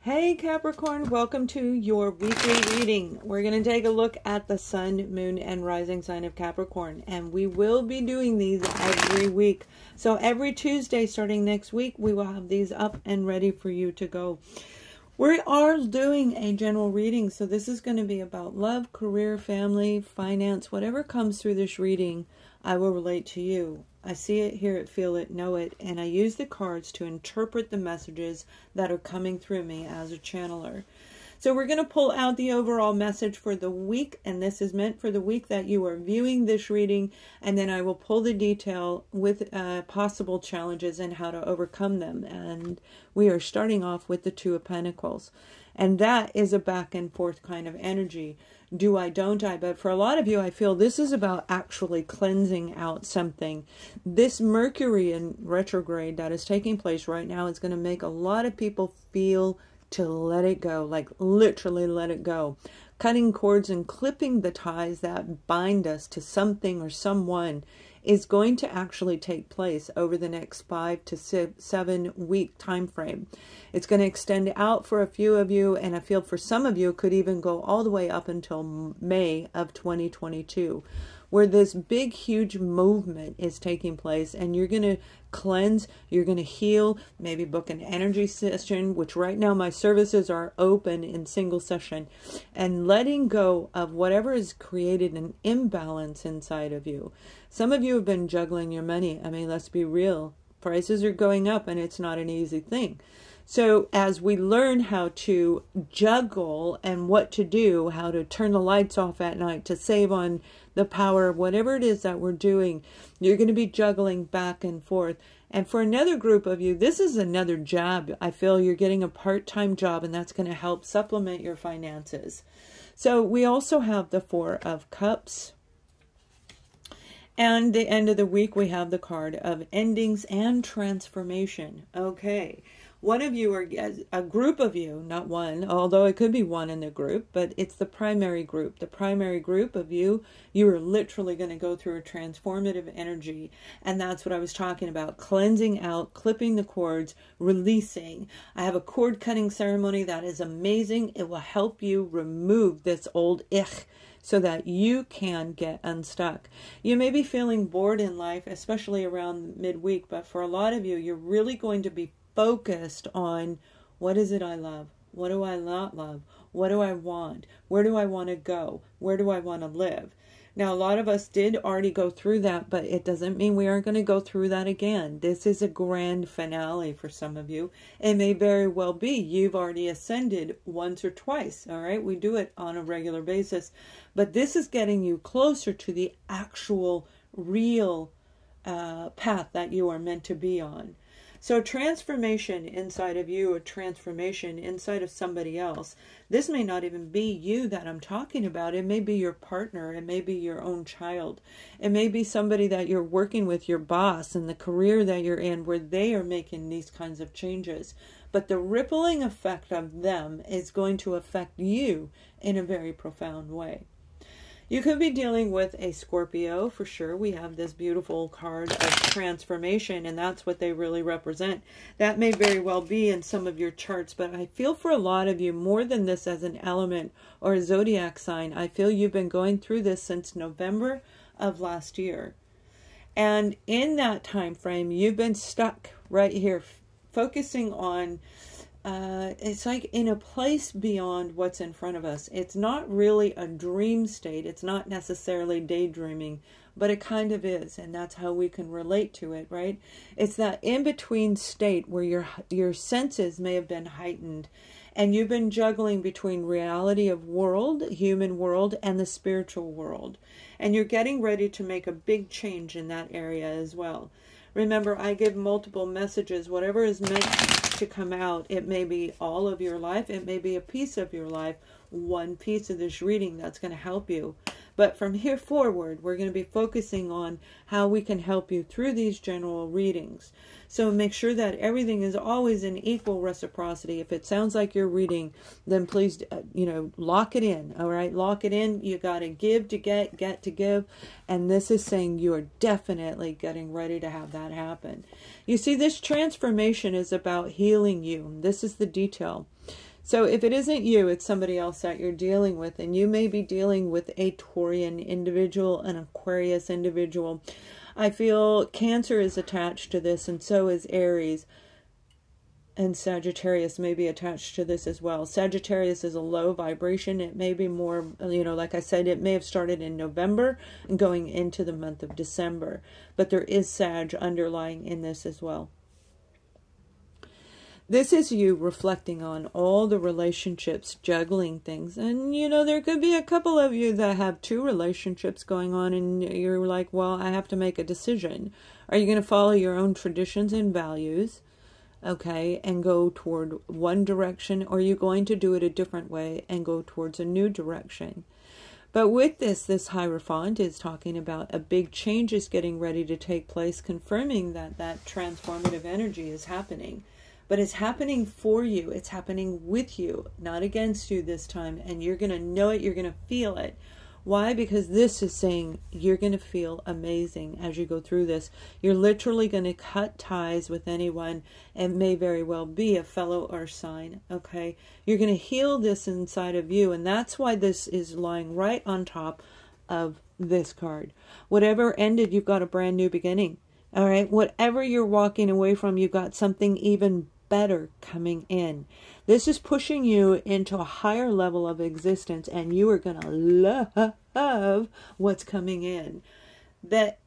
Hey Capricorn, welcome to your weekly reading. We're going to take a look at the sun, moon, and rising sign of Capricorn. And we will be doing these every week. So every Tuesday starting next week, we will have these up and ready for you to go. We are doing a general reading. So this is going to be about love, career, family, finance, whatever comes through this reading, I will relate to you. I see it, hear it, feel it, know it, and I use the cards to interpret the messages that are coming through me as a channeler. So we're going to pull out the overall message for the week, and this is meant for the week that you are viewing this reading, and then I will pull the detail with possible challenges and how to overcome them. And we are starting off with the Two of Pentacles, and that is a back and forth kind of energy. Do I, don't I? But for a lot of you, I feel this is about actually cleansing out something. This Mercury in retrograde that is taking place right now is going to make a lot of people feel to let it go, like literally let it go. Cutting cords and clipping the ties that bind us to something or someone is going to actually take place over the next 5 to 7 week time frame. It's going to extend out for a few of you, and I feel for some of you it could even go all the way up until May of 2022, where this big huge movement is taking place, and you're going to cleanse, you're going to heal, maybe book an energy session, which right now my services are open in single session, and letting go of whatever has created an imbalance inside of you. Some of you have been juggling your money. I mean, let's be real. Prices are going up and it's not an easy thing. So as we learn how to juggle and what to do, how to turn the lights off at night to save on the power, whatever it is that we're doing, you're going to be juggling back and forth. And for another group of you, this is another job. I feel you're getting a part-time job, and that's going to help supplement your finances. So we also have the Four of Cups. And the end of the week, we have the card of endings and transformation. Okay. One of you, or a group of you, not one, although it could be one in the group, but it's the primary group. The primary group of you, you are literally going to go through a transformative energy. And that's what I was talking about. Cleansing out, clipping the cords, releasing. I have a cord cutting ceremony that is amazing. It will help you remove this old ich, so that you can get unstuck. You may be feeling bored in life, especially around midweek, but for a lot of you, you're really going to be focused on what is it I love? What do I not love? What do I want? Where do I want to go? Where do I want to live? Now, a lot of us did already go through that, but it doesn't mean we aren't going to go through that again. This is a grand finale for some of you. It may very well be you've already ascended once or twice, all right? We do it on a regular basis. But this is getting you closer to the actual, real path that you are meant to be on. So transformation inside of you, or transformation inside of somebody else. This may not even be you that I'm talking about. It may be your partner. It may be your own child. It may be somebody that you're working with, your boss, and the career that you're in, where they are making these kinds of changes. But the rippling effect of them is going to affect you in a very profound way. You could be dealing with a Scorpio, for sure. We have this beautiful card of transformation, and that's what they really represent. That may very well be in some of your charts, but I feel for a lot of you, more than this as an element or a zodiac sign, I feel you've been going through this since November of last year. And in that time frame, you've been stuck right here, focusing on it's like in a place beyond what's in front of us. It's not really a dream state. It's not necessarily daydreaming, but it kind of is. And that's how we can relate to it, right? It's that in-between state where your senses may have been heightened, and you've been juggling between reality of world, human world, and the spiritual world. And you're getting ready to make a big change in that area as well. Remember, I give multiple messages. Whatever is meant to come out, it may be all of your life, it may be a piece of your life, one piece of this reading that's going to help you. But from here forward, we're going to be focusing on how we can help you through these general readings. So make sure that everything is always in equal reciprocity. If it sounds like you're reading, then please, lock it in. All right, lock it in. You got to give to get to give. And this is saying you are definitely getting ready to have that happen. You see, this transformation is about healing you. This is the detail. So if it isn't you, it's somebody else that you're dealing with. And you may be dealing with a Taurian individual, an Aquarius individual. I feel Cancer is attached to this, and so is Aries. And Sagittarius may be attached to this as well. Sagittarius is a low vibration. It may be more, you know, like I said, it may have started in November and going into the month of December. But there is Sag underlying in this as well. This is you reflecting on all the relationships, juggling things. And, you know, there could be a couple of you that have 2 relationships going on, and you're like, well, I have to make a decision. Are you going to follow your own traditions and values? Okay, and go toward one direction, or are you going to do it a different way and go towards a new direction? But with this Hierophant is talking about a big change is getting ready to take place, confirming that that transformative energy is happening. But it's happening for you. It's happening with you, not against you this time. And you're going to know it. You're going to feel it. Why? Because this is saying you're going to feel amazing as you go through this. You're literally going to cut ties with anyone. It may very well be a fellow earth sign. Okay. You're going to heal this inside of you. And that's why this is lying right on top of this card. Whatever ended, you've got a brand new beginning. All right. Whatever you're walking away from, you've got something even better coming in. This is pushing you into a higher level of existence, and you are going to love what's coming in. That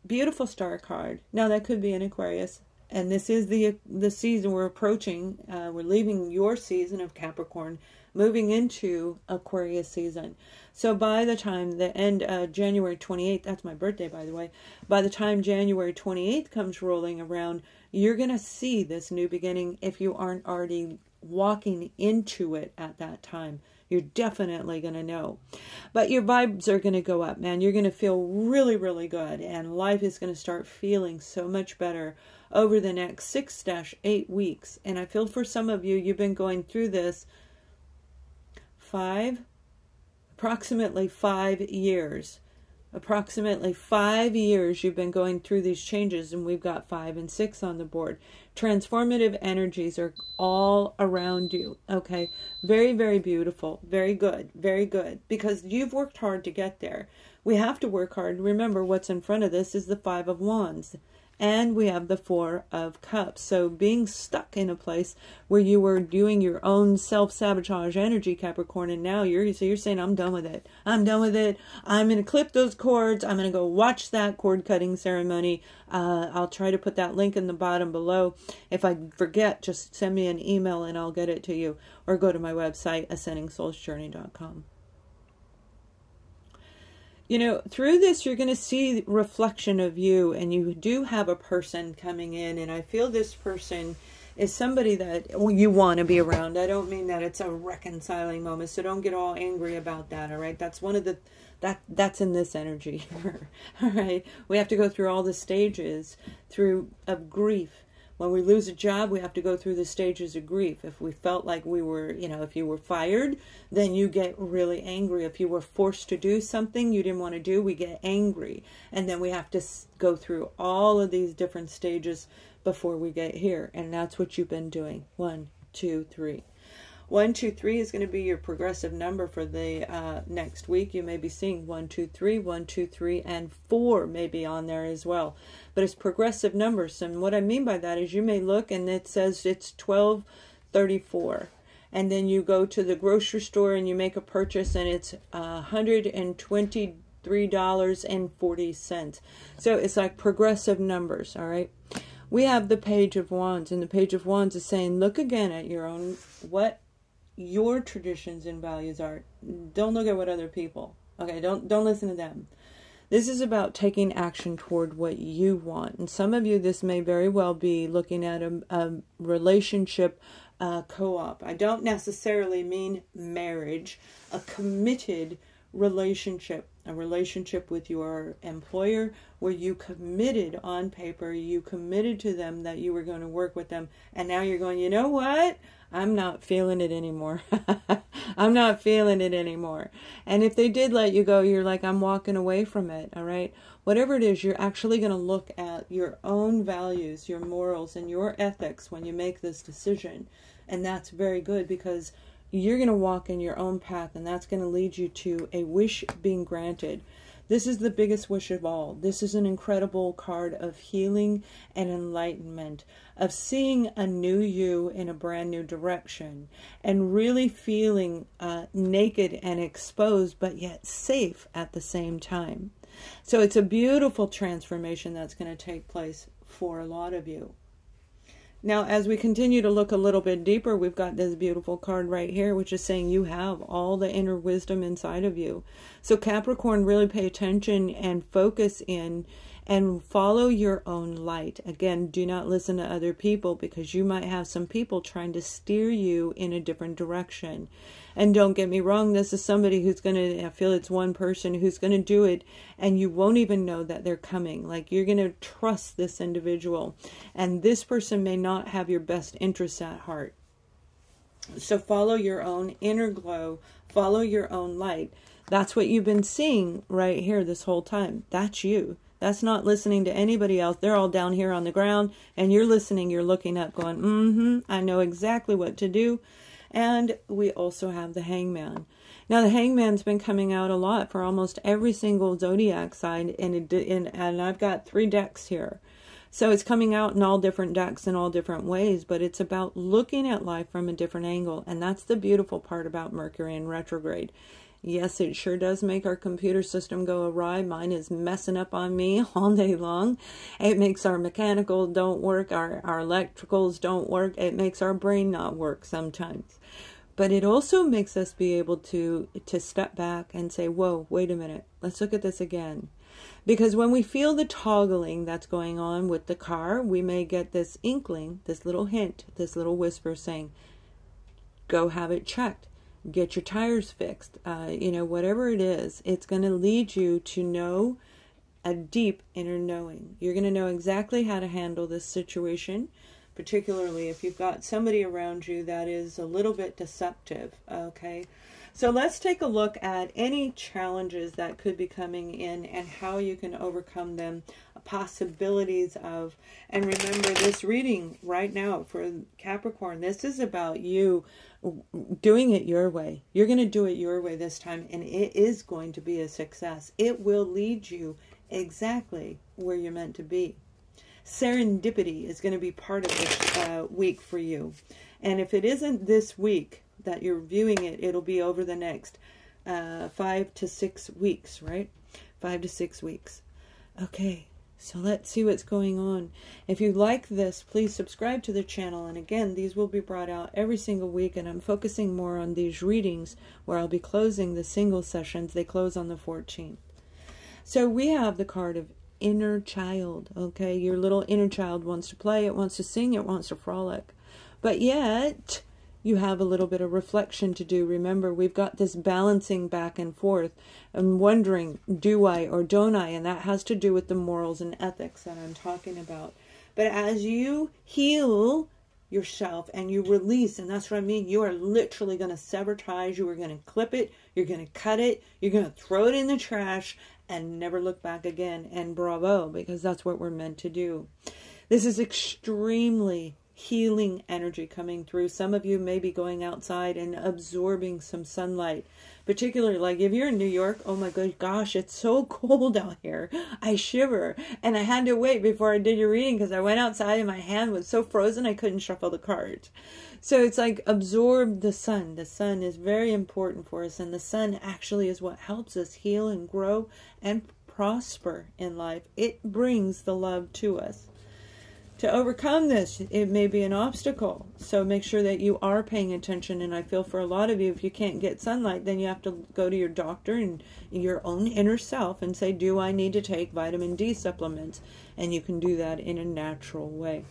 beautiful star card. Now that could be an Aquarius, and this is the season we're approaching. We're leaving your season of Capricorn, moving into Aquarius season. So by the time the end January 28th, that's my birthday, by the way, by the time January 28th comes rolling around, you're going to see this new beginning if you aren't already walking into it at that time. You're definitely going to know. But your vibes are going to go up, man. You're going to feel really, really good. And life is going to start feeling so much better over the next 6-8 weeks. And I feel for some of you, you've been going through this approximately 5 years. Approximately 5 years you've been going through these changes, and we've got 5 and 6 on the board. Transformative energies are all around you. Okay, very, very beautiful. Very good. Very good. Because you've worked hard to get there. We have to work hard. Remember, what's in front of this is the 5 of Wands. And we have the 4 of Cups. So being stuck in a place where you were doing your own self-sabotage energy, Capricorn, and now you're saying, I'm done with it. I'm done with it. I'm going to clip those cords. I'm going to go watch that cord cutting ceremony. I'll try to put that link in the bottom below. If I forget, just send me an email and I'll get it to you. Or go to my website, AscendingSoulsJourney.com. You know, through this, you're going to see reflection of you, and you do have a person coming in, and I feel this person is somebody that you want to be around. I don't mean that it's a reconciling moment, so don't get all angry about that, all right? That's one of the, that's in this energy here, all right? We have to go through all the stages of grief. When we lose a job, we have to go through the stages of grief. If we felt like we were, you know, if you were fired, then you get really angry. If you were forced to do something you didn't want to do, we get angry. And then we have to go through all of these different stages before we get here. And that's what you've been doing. 1, 2, 3. 1, 2, 3 is going to be your progressive number for the next week. You may be seeing 1, 2, 3, 1, 2, 3, and 4 may be on there as well. But it's progressive numbers. And what I mean by that is you may look and it says it's 12.34. And then you go to the grocery store and you make a purchase and it's $123.40. So it's like progressive numbers, all right? We have the Page of Wands, and the Page of Wands is saying, look again at your own, what your traditions and values are. Don't look at what other people, okay? Don't listen to them. This is about taking action toward what you want. And some of you, this may very well be looking at a relationship co-op. I don't necessarily mean marriage, a committed relationship, a relationship with your employer where you committed on paper, you committed to them that you were going to work with them, and now you're going, you know what? I'm not feeling it anymore. I'm not feeling it anymore. And if they did let you go, you're like, I'm walking away from it, all right? Whatever it is, you're actually going to look at your own values, your morals, and your ethics when you make this decision. And that's very good, because you're going to walk in your own path, and that's going to lead you to a wish being granted. This is the biggest wish of all. This is an incredible card of healing and enlightenment, of seeing a new you in a brand new direction, and really feeling naked and exposed, but yet safe at the same time. So it's a beautiful transformation that's going to take place for a lot of you. Now, as we continue to look a little bit deeper, we've got this beautiful card right here, which is saying you have all the inner wisdom inside of you. So Capricorn, really pay attention and focus in and follow your own light. Again, do not listen to other people, because you might have some people trying to steer you in a different direction. And don't get me wrong, this is somebody who's going to, I feel it's one person who's going to do it, and you won't even know that they're coming. Like, you're going to trust this individual, and this person may not have your best interests at heart. So follow your own inner glow, follow your own light. That's what you've been seeing right here this whole time. That's you. That's not listening to anybody else. They're all down here on the ground, and you're listening, you're looking up going, I know exactly what to do. And we also have the Hangman. Now, the Hangman's been coming out a lot for almost every single zodiac sign, and I've got 3 decks here. So it's coming out in all different decks in all different ways, but it's about looking at life from a different angle, and that's the beautiful part about Mercury in retrograde. Yes, it sure does make our computer system go awry. Mine is messing up on me all day long. It makes our mechanical don't work, our electricals don't work. It makes our brain not work sometimes. But it also makes us be able to step back and say, whoa, wait a minute, let's look at this again. Because when we feel the toggling that's going on with the car, we may get this inkling, this little hint, this little whisper saying, go have it checked. Get your tires fixed, whatever it is, it's going to lead you to know a deep inner knowing. You're going to know exactly how to handle this situation, particularly if you've got somebody around you that is a little bit deceptive, okay? So let's take a look at any challenges that could be coming in and how you can overcome them, possibilities of, and remember this reading right now for Capricorn, this is about you doing it your way. You're going to do it your way this time, and it is going to be a success. It will lead you exactly where you're meant to be. Serendipity is going to be part of this week for you. And if it isn't this week that you're viewing it, it'll be over the next 5 to 6 weeks, right? 5 to 6 weeks. Okay. So let's see what's going on. If you like this, please subscribe to the channel. And again, these will be brought out every single week. And I'm focusing more on these readings where I'll be closing the single sessions. They close on the 14th. So we have the card of inner child. Okay, your little inner child wants to play. It wants to sing. It wants to frolic. But yet, you have a little bit of reflection to do. Remember, we've got this balancing back and forth and wondering, do I or don't I? And that has to do with the morals and ethics that I'm talking about. But as you heal yourself and you release, and that's what I mean, you are literally going to sever ties. You are going to clip it. You're going to cut it. You're going to throw it in the trash and never look back again. And bravo, because that's what we're meant to do. This is extremely healing energy coming through. Some of you may be going outside and absorbing some sunlight, particularly like if you're in New York. Oh my gosh, it's so cold out here. I shiver, and I had to wait before I did your reading because I went outside and my hand was so frozen I couldn't shuffle the cards. So it's like absorb the sun. The sun is very important for us, and the sun actually is what helps us heal and grow and prosper in life. It brings the love to us. To overcome this, it may be an obstacle. So make sure that you are paying attention. And I feel for a lot of you, if you can't get sunlight, then you have to go to your doctor and your own inner self and say, do I need to take vitamin D supplements? And you can do that in a natural way.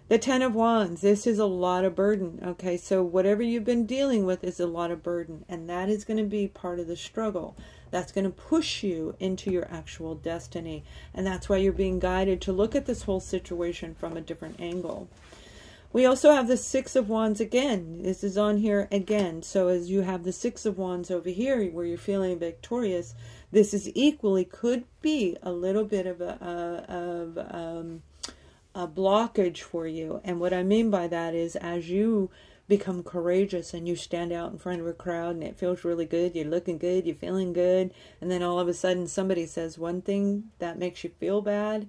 The 10 of Wands, this is a lot of burden. Okay, so whatever you've been dealing with is a lot of burden. And that is going to be part of the struggle. That's going to push you into your actual destiny. And that's why you're being guided to look at this whole situation from a different angle. We also have the 6 of Wands again. This is on here again. So as you have the 6 of Wands over here where you're feeling victorious, this is equally could be a little bit of a blockage for you. And what I mean by that is, as you become courageous and you stand out in front of a crowd and it feels really good, you're looking good, you're feeling good, and then all of a sudden somebody says one thing that makes you feel bad,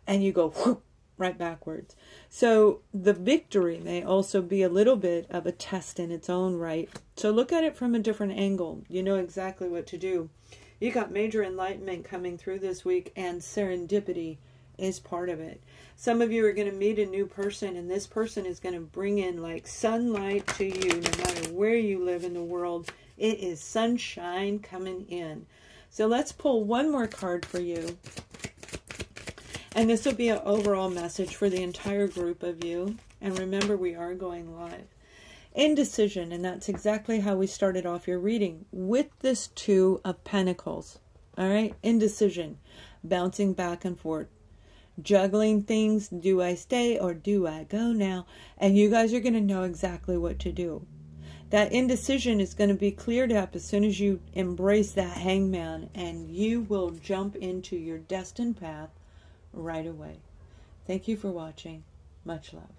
and you go whoop, right backwards. So the victory may also be a little bit of a test in its own right. So look at it from a different angle. You know exactly what to do. You got major enlightenment coming through this week, and serendipity is part of it. Some of you are going to meet a new person, and this person is going to bring in like sunlight to you no matter where you live in the world. It is sunshine coming in. So let's pull one more card for you. And this will be an overall message for the entire group of you. And remember, we are going live. Indecision, and that's exactly how we started off your reading with this Two of Pentacles. All right, indecision, bouncing back and forth, juggling things. Do I stay or do I go now? And you guys are going to know exactly what to do. That indecision is going to be cleared up as soon as you embrace that hangman, and you will jump into your destined path right away. Thank you for watching. Much love.